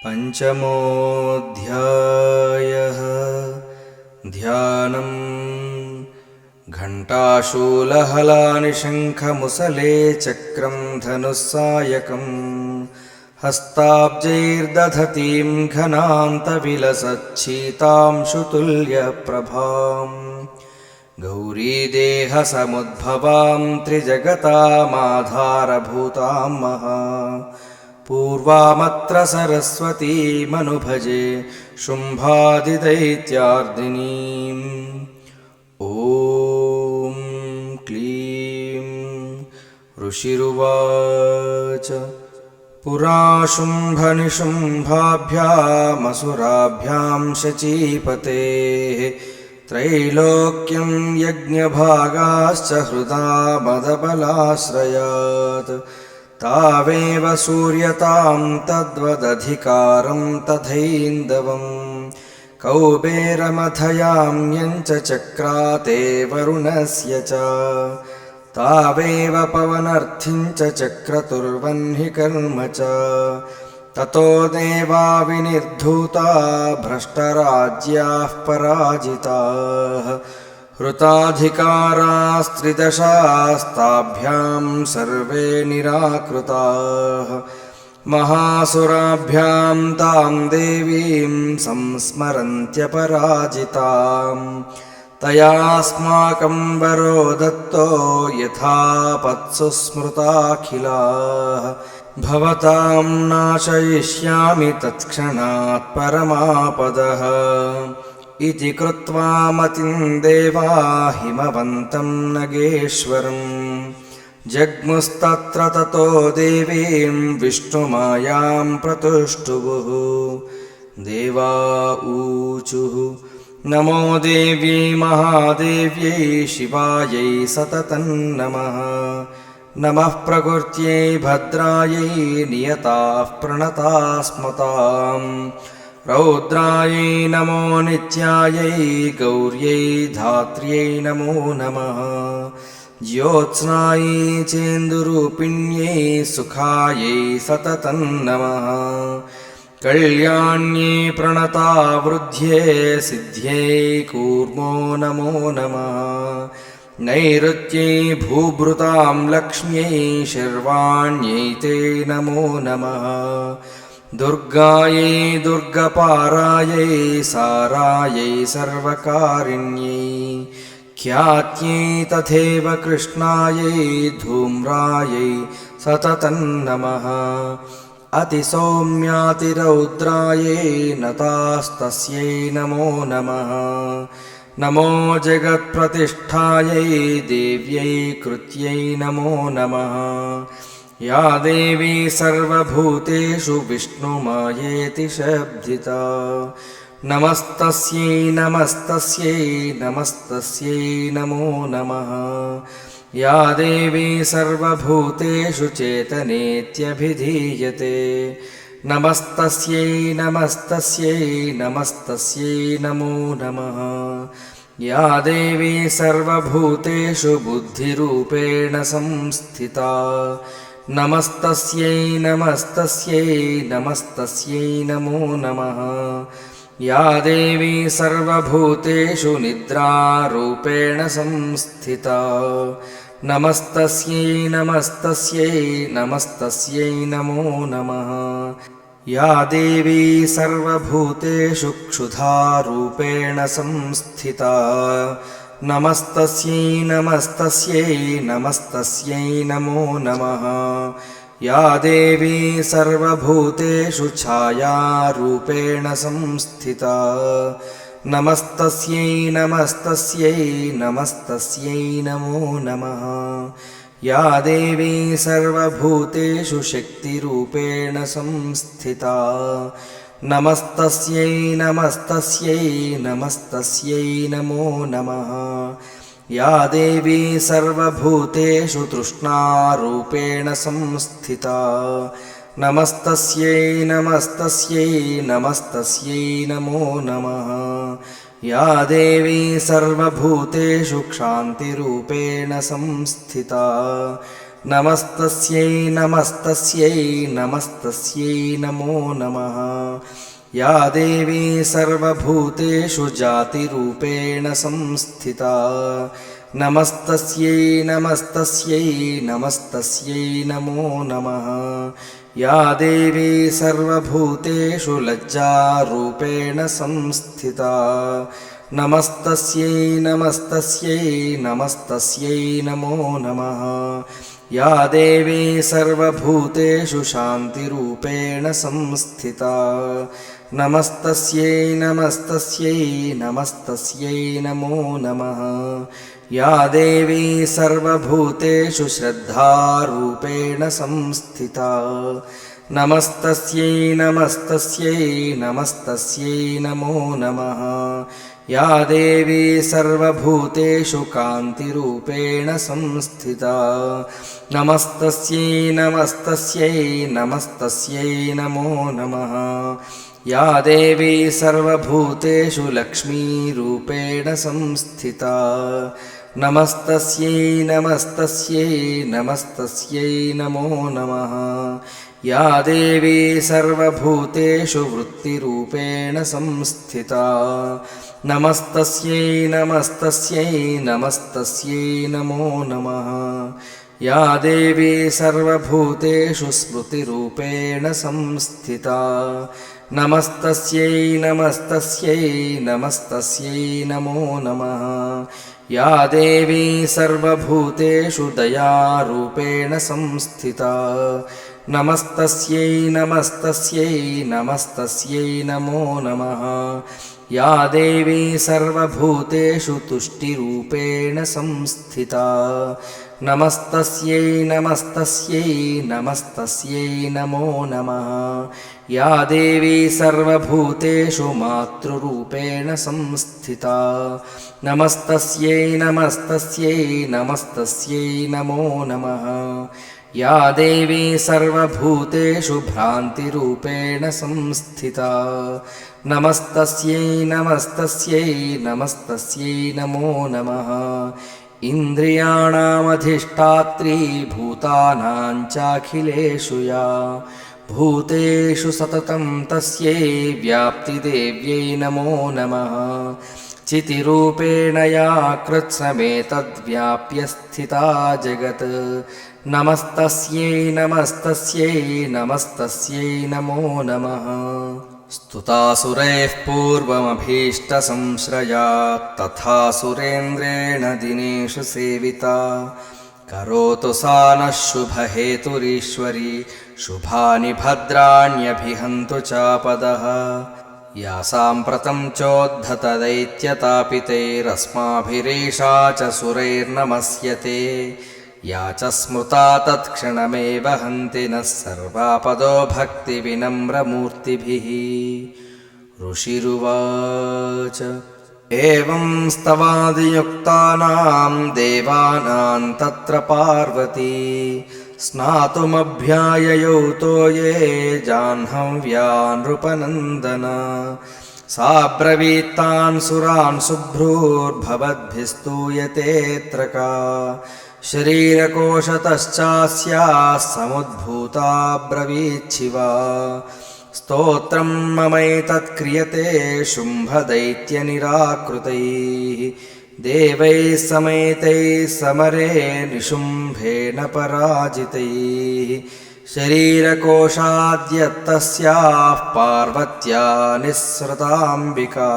पञ्चमोऽध्यायः। ध्यानम्। घण्टाशूलहलानि शङ्खमुसले चक्रं धनुस्सायकम् हस्ताब्जैर्दधतीं घनान्तविलसच्छीतांशुतुल्यप्रभाम् गौरीदेहसमुद्भवां त्रिजगतामाधारभूतां महा पूर्वामत्र सरस्वतीमनुभजे शुम्भादिदैत्यार्दिनीम्। ॐ क्लीं ऋषिरुवाच। पुरा शुम्भनिशुम्भाभ्यामसुराभ्यां शचीपतेः त्रैलोक्यं यज्ञभागाश्च हृदा मदबलाश्रयात् तावेव सूर्यतां तद्वदधिकारं तथैन्दवम् कौबेरमथयाम्यञ्च चक्राते वरुणस्य च तावेव पवनर्थिञ्च चक्रतुर्वह्नि कर्म च ततो देवा विनिर्धूता भ्रष्टराज्याः पराजिताः हृताधिकारास्त्रिदशास्ताभ्यां सर्वे निराकृताः महासुराभ्यां तां देवीं संस्मरन्त्यपराजिताम् तयास्माकं वरो दत्तो यथापत्सु स्मृताखिलाः भवतां नाशयिष्यामि तत्क्षणात् परमापदः इति कृत्वा मतिं देवा हिमवन्तं नगेश्वरम् जग्मुस्तत्र ततो देवीं विष्णुमायां प्रतुष्टुवुः। देवा ऊचुः नमो देव्यै महादेव्यै शिवायै सततं नमः। नमः प्रकृत्यै भद्रायै नियताः प्रणताः स्मताम् रौद्रायै नमो नित्यायै गौर्यै धात्र्यै नमो नमः। ज्योत्स्नायै चेन्दुरूपिण्यै सुखायै सततं नमः। कल्याण्यै प्रणतावृद्ध्ये सिद्ध्यै कूर्मो नमो नमः। नैऋत्यै भूभृतां लक्ष्म्यै शर्वाण्यै ते नमो नमः। दुर्गायै दुर्गपारायै सारायै सर्वकारिण्यै ख्यात्यै तथैव कृष्णायै धूम्रायै सततं नमः। अतिसौम्यातिरौद्रायै नतास्तस्यै नमो नमः। नमो जगत्प्रतिष्ठायै देव्यै कृत्यै नमो नमः। या देवी सर्वभूतेषु विष्णुमायेति शब्दिता नमस्तस्यै नमस्तस्यै नमस्तस्यै नमो नमः। या देवी सर्वभूतेषु चेतनेत्यभिधीयते नमस्तस्यै नमस्तस्यै नमस्तस्यै नमो नमः। या देवी सर्वभूतेषु बुद्धिरूपेण संस्थिता नमस्तस्यै नमस्तस्यै नमस्तस्यै नमो नमः। या देवी सर्वभूतेषु निद्रारूपेण संस्थिता नमस्तस्यै नमस्तस्यै नमस्तस्यै नमो नमः। या देवी सर्वभूतेषु क्षुधारूपेण संस्थिता नमस्तस्यै नमस्तस्यै नमस्तस्यै नमो नमः। या देवी सर्वभूतेषु छायारूपेण संस्थिता नमस्तस्यै नमस्तस्यै नमस्तस्यै नमो नमः। या देवी सर्वभूतेषु शक्तिरूपेण संस्थिता नमस्तस्यै नमस्तस्यै नमस्तस्यै नमो नमः। या देवी सर्वभूतेषु तृष्णारूपेण संस्थिता नमस्तस्यै नमस्तस्यै नमस्तस्यै नमो नमः। या देवी सर्वभूतेषु क्षान्तिरूपेण संस्थिता नमस्तस्यै नमस्तस्यै नमस्तस्यै नमो नमः। या देवी सर्वभूतेषु जातिरूपेण संस्थिता नमस्तस्यै नमस्तस्यै नमस्तस्यै नमो नमः। या देवी सर्वभूतेषु लज्जारूपेण संस्थिता नमस्तस्यै नमस्तस्यै नमस्तस्यै नमो नमः। या देवी सर्वभूतेषु शान्तिरूपेण संस्थिता नमस्तस्यै नमस्तस्यै नमस्तस्यै नमो नमः। या देवी सर्वभूतेषु श्रद्धारूपेण संस्थिता नमस्तस्यै नमस्तस्यै नमस्तस्यै नमो नमः। या देवी सर्वभूतेषु कान्तिरूपेण संस्थिता नमस्तस्यै नमस्तस्यै नमस्तस्यै नमो नमः। या देवी सर्वभूतेषु लक्ष्मीरूपेण संस्थिता नमस्तस्यै नमस्तस्यै नमस्तस्यै नमो नमः। या देवी सर्वभूतेषु वृत्तिरूपेण संस्थिता नमस्तस्यै नमस्तस्यै नमस्तस्यै नमो नमः। या देवी सर्वभूतेषु स्मृतिरूपेण संस्थिता नमस्तस्यै नमस्तस्यै नमस्तस्यै नमो नमः। या देवी सर्वभूतेषु दयारूपेण संस्थिता नमस्तस्यै नमस्तस्यै नमस्तस्यै नमो नमः। या देवी सर्वभूतेषु तुष्टिरूपेण संस्थिता नमस्तस्यै नमस्तस्यै नमस्तस्यै नमो नमः। या देवी सर्वभूतेषु मातृरूपेण संस्थिता नमस्तस्यै नमस्तस्यै नमस्तस्यै नमो नमः। या देवी सर्वभूतेषु भ्रान्तिरूपेण संस्थिता नमस्तस्यै नमस्तस्यै नमस्तस्यै नमो नमः। इन्द्रियाणामधिष्ठात्री भूतानां चाखिलेषु या भूतेषु सततं तस्यै व्याप्तिदेव्यै नमो नमः। चितिरूपेण या कृत्स्नमेतद्व्याप्य स्थिता जगत् नमस्तस्यै नमस्तस्यै नमस्तस्यै नमो नमः। स्तुतासुरैः पूर्वमभीष्टसंश्रया तथा सुरेन्द्रेण दिनेषु सेविता करोतु सा नः शुभहेतुरीश्वरी शुभानि भद्राण्यभिहन्तु चापदः। या साम्प्रतं चोद्धतदैत्यतापितैरस्माभिरेषा च सुरैर्नमस्यते या च स्मृता तत्क्षणमेव हन्ति नः सर्वापदो भक्तिविनम्रमूर्तिभिः। ऋषिरुवाच एवं स्तवादियुक्तानां देवानां तत्र पार्वती स्नातुमभ्याययौ तो ये जाह्नव्या नृपनन्दन। सा ब्रवीत्तान् सुरान् शुभ्रूर्भवद्भिस्तूयतेऽत्र का शरीरकोशतश्चास्याः समुद्भूता ब्रवीच्छिवा। स्तोत्रं ममैतत्क्रियते शुम्भदैत्यनिराकृतैः देवैः समेतैः समरे निशुम्भेन पराजितैः। शरीरकोशाद्यत्तस्याः पार्वत्या निःसृताम्बिका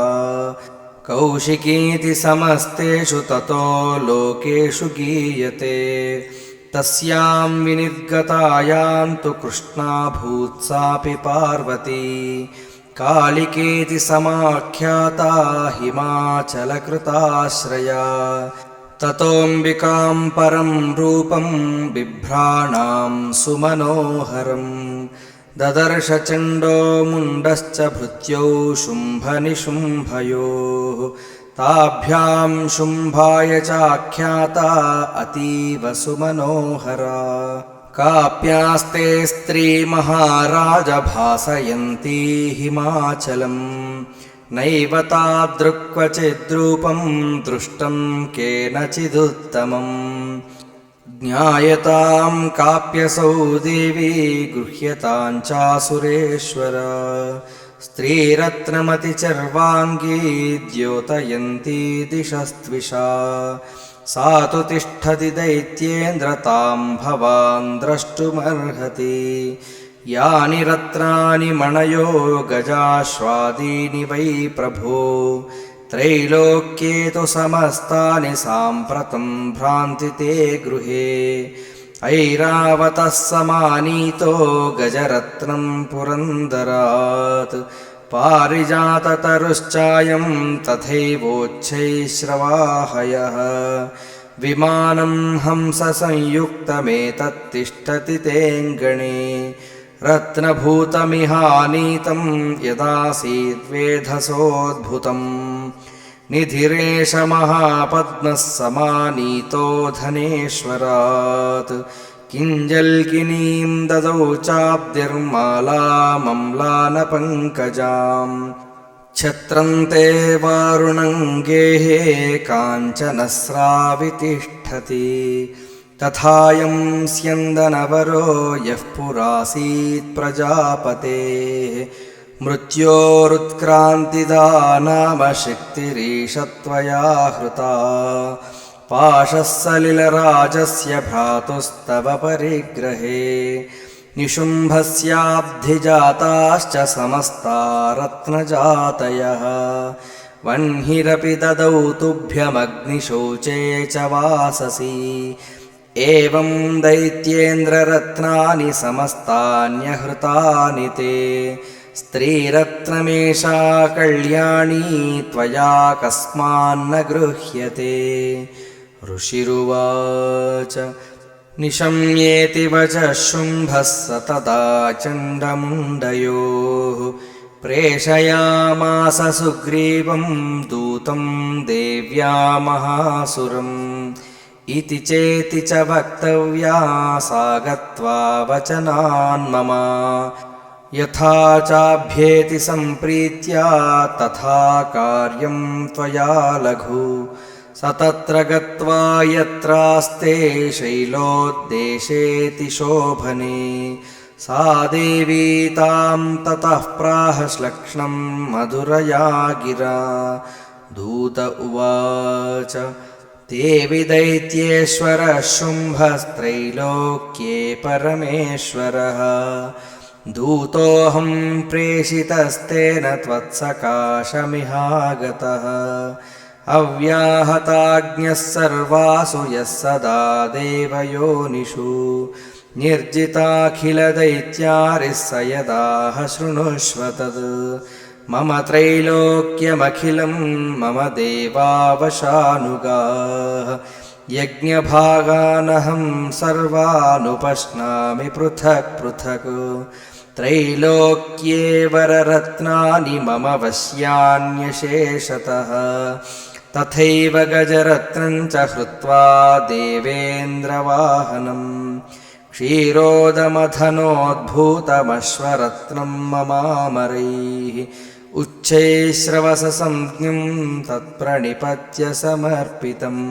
कौशिकीति समस्तेषु ततो लोकेषु गीयते। तस्यां विनिर्गतायां तु कृष्णा भूत्सापि पार्वती कालिकेति समाख्याता हिमाचलकृताश्रया। ततोऽम्बिकां परं रूपं बिभ्राणां सुमनोहरम् ददर्श चण्डो मुण्डश्च भृत्यौ शुम्भनिशुम्भयोः। ताभ्यां शुम्भाय चाख्याता अतीव सुमनोहरा। काप्यास्ते स्त्री महाराज भासयन्ती हिमाचलम् नैव तादृक् क्वचिद्रूपं दृष्टं केनचिदुत्तमम्। ज्ञायतां काप्यसौ देवी गृह्यतां चासुरेश्वर स्त्रीरत्नमतिचर्वाङ्गी द्योतयन्ती दिशस्त्विषा सा तु तिष्ठति दैत्येन्द्र तां भवान् द्रष्टुमर्हति यानि रत्नानि मणयो गजाश्वादीनि वै प्रभो त्रैलोक्ये तु समस्तानि साम्प्रतं भ्रान्ति ते गृहे ऐरावतः समानीतो गजरत्नं पुरन्दरात् पारिजाततरुश्चायं तथैवोच्छैश्रवाहयः विमानं हंससंयुक्तमेतत्तिष्ठति तेऽङ्गणे रत्नभूतमिहानीतं यदासीद्वेधसोद्भुतम् निधिरेष महापद्मः समानीतो धनेश्वरात् किञ्जल्किनीं ददौ चाब्दिर्मालामम्लानपङ्कजाम् छत्रन्ते वारुणङ्गेः काञ्चनस्रावितिष्ठति तथायं स्यन्दनवरो यः पुरासीत् प्रजापतेः मृत्योरुत्क्रान्तिदा नाम शक्तिरीशत्वया हृता पाशः सलिलराजस्य भ्रातुस्तव परिग्रहे निशुम्भस्याब्धिजाताश्च समस्ता रत्नजातयः वह्निरपि ददौ तुभ्यमग्निशौचे च वाससि एवं दैत्येन्द्ररत्नानि समस्तान्यहृतानि ते स्त्रीरत्नमेषा कल्याणी त्वया कस्मान्न गृह्यते ऋषिरुवाच निशम्येति वचः शुम्भः स तदा चण्डमुण्डयोः प्रेषयामास सुग्रीवं दूतं देव्या महासुरम् इति चेति च वक्तव्या सा गत्वा वचनान्मम यथा चाभ्येति सम्प्रीत्या तथा कार्यं त्वया लघु स तत्र गत्वा यत्रास्ते शैलोद्देशेति शोभने सा देवी तां ततः प्राह श्लक्ष्णं मधुरया गिरा दूत उवाच देवि दैत्येश्वरः शुम्भस्त्रैलोक्ये परमेश्वरः दूतोऽहं प्रेषितस्तेन त्वत्सकाशमिहागतः अव्याहताज्ञः सर्वासु यः सदा देवयोनिषु निर्जिताखिलदैत्यारिः स यदाह शृणुष्व तद् मम त्रैलोक्यमखिलं मम देवावशानुगाः यज्ञभागानहं सर्वानुपश्नामि पृथक् पृथक् त्रैलोक्ये वररत्नानि मम वश्यान्यशेषतः तथैव गजरत्नं च हृत्वा देवेन्द्रवाहनं क्षीरोदमथनोद्भूतमश्वरत्नं ममामरैः उच्चैश्रवससंज्ञं तत्प्रणिपत्य समर्पितम्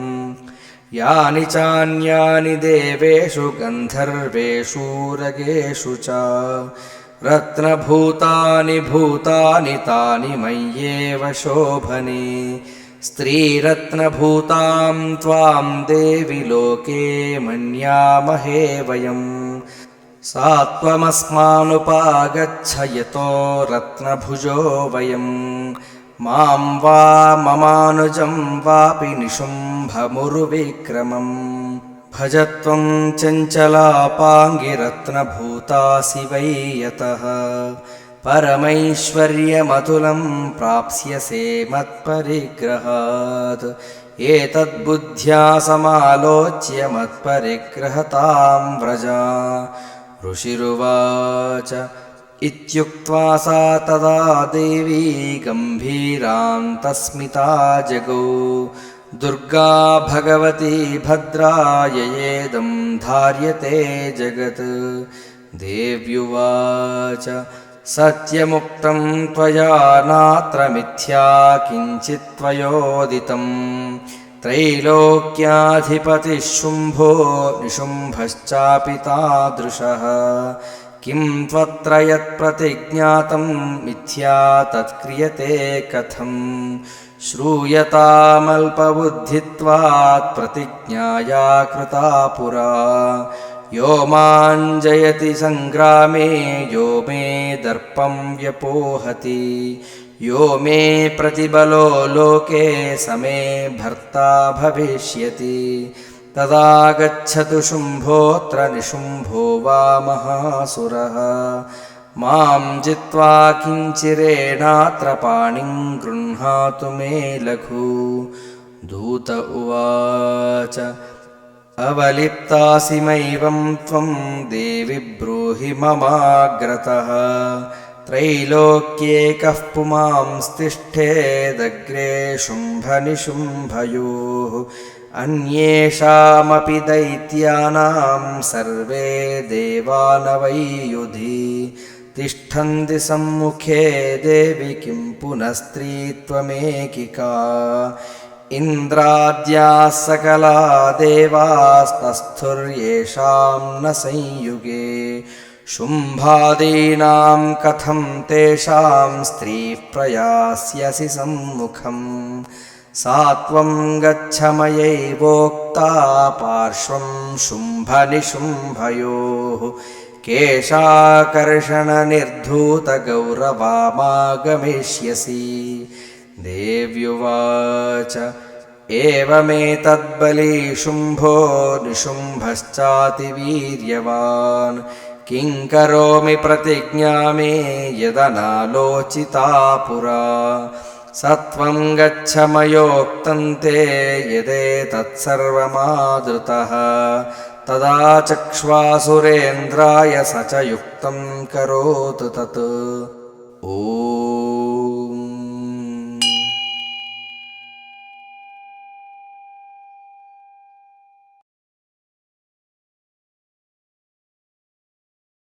यानि चान्यानि देवेषु गन्धर्वेषु रगेषु च रत्नभूतानि भूतानि तानि मय्येव शोभने स्त्रीरत्नभूतां त्वां देवि लोके मन्यामहे वयम् सा त्वमस्मानुपागच्छ यतो रत्नभुजो वयम् मां वा ममानुजं वापि निशुम्भमुरुविक्रमम् भज त्वं चञ्चलापाङ्गिरत्नभूतासि वै यतः परमैश्वर्यमतुलं प्राप्स्यसे मत्परिग्रहात् एतद्बुद्ध्या समालोच्य मत्परिग्रहतां व्रजा ऋषिरुवाच इत्युक्त्वा सा तदा देवी गम्भीरान्तस्मिता जगौ दुर्गा भगवती भद्रा ययेदं धार्यते जगत् देव्युवाच सत्यमुक्तं त्वया नात्र मिथ्या किञ्चित् त्वयोदितं त्रैलोक्याधिपतिः शुम्भो निशुम्भश्चापि तादृशः किं त्वत्र यत्प्रतिज्ञातं मिथ्या तत्क्रियते कथं श्रूयतामल्पबुद्धित्वात् प्रतिज्ञाया कृता पुरा यो मां जयति संग्रामे यो मे दर्पं व्यपोहति यो मे प्रतिबलो लोके स मे भर्ता भविष्यति तदा गच्छतु शुम्भोऽत्र निशुम्भो वा महासुरः मां जित्वा किञ्चिरेणात्र पाणिं गृह्णातु मे लघु दूत उवाच अवलिप्तासि मैवं त्वं देवि ब्रूहि ममाग्रतः त्रैलोक्ये कः पुमांस्तिष्ठेदग्रे शुम्भनिशुम्भयोः अन्येषामपि दैत्यानां सर्वे देवानवै युधि तिष्ठन्ति सम्मुखे देवि किं पुनः स्त्रीत्वमेकिका इन्द्राद्याः सकला देवास्तस्थुर्येषां न संयुगे शुम्भादीनां कथं तेषां स्त्रीः प्रयास्यसि सम्मुखम् सा त्वं गच्छ मयैवोक्ता पार्श्वं शुम्भनिशुम्भयोः केशाकर्षणनिर्धूतगौरवामागमिष्यसि देव्युवाच एवमेतद्बली शुम्भो निशुम्भश्चातिवीर्यवान् किं करोमि प्रतिज्ञा मे यदनालोचिता पुरा सत्वं गच्छ मयोक्तं ते यदेतत्सर्वमादृतः तदा चक्ष्वासुरेन्द्राय स च युक्तं करोतु तत्। ॐ